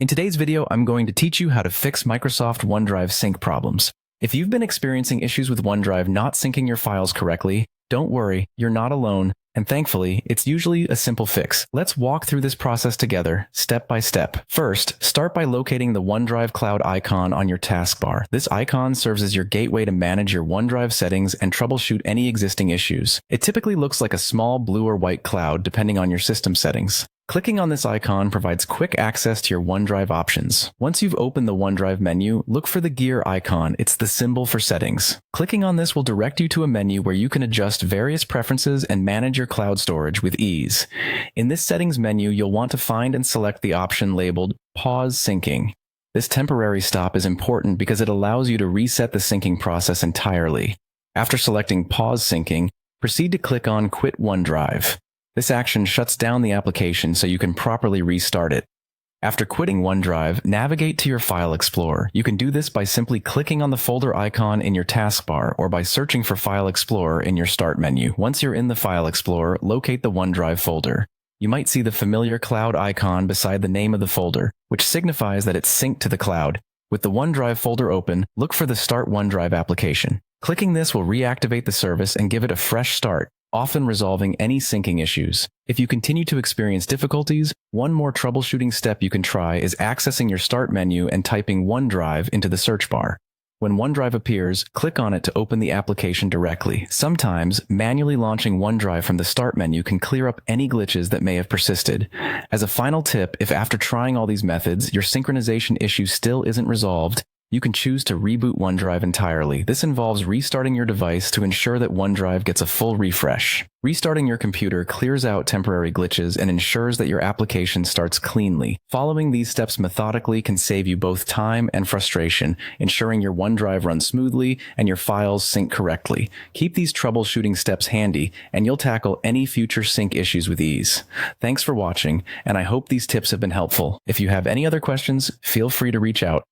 In today's video, I'm going to teach you how to fix Microsoft OneDrive sync problems. If you've been experiencing issues with OneDrive not syncing your files correctly, don't worry, you're not alone, and thankfully, it's usually a simple fix. Let's walk through this process together, step by step. First, start by locating the OneDrive Cloud icon on your taskbar. This icon serves as your gateway to manage your OneDrive settings and troubleshoot any existing issues. It typically looks like a small blue or white cloud depending on your system settings. Clicking on this icon provides quick access to your OneDrive options. Once you've opened the OneDrive menu, look for the gear icon. It's the symbol for settings. Clicking on this will direct you to a menu where you can adjust various preferences and manage your cloud storage with ease. In this settings menu, you'll want to find and select the option labeled Pause Syncing. This temporary stop is important because it allows you to reset the syncing process entirely. After selecting Pause Syncing, proceed to click on Quit OneDrive. This action shuts down the application so you can properly restart it. After quitting OneDrive, navigate to your File Explorer. You can do this by simply clicking on the folder icon in your taskbar or by searching for File Explorer in your Start menu. Once you're in the File Explorer, locate the OneDrive folder. You might see the familiar cloud icon beside the name of the folder, which signifies that it's synced to the cloud. With the OneDrive folder open, look for the Start OneDrive application. Clicking this will reactivate the service and give it a fresh start, often resolving any syncing issues. If you continue to experience difficulties, one more troubleshooting step you can try is accessing your Start menu and typing OneDrive into the search bar. When OneDrive appears, click on it to open the application directly. Sometimes, manually launching OneDrive from the Start menu can clear up any glitches that may have persisted. As a final tip, if after trying all these methods, your synchronization issue still isn't resolved, you can choose to reboot OneDrive entirely. This involves restarting your device to ensure that OneDrive gets a full refresh. Restarting your computer clears out temporary glitches and ensures that your application starts cleanly. Following these steps methodically can save you both time and frustration, ensuring your OneDrive runs smoothly and your files sync correctly. Keep these troubleshooting steps handy, and you'll tackle any future sync issues with ease. Thanks for watching, and I hope these tips have been helpful. If you have any other questions, feel free to reach out.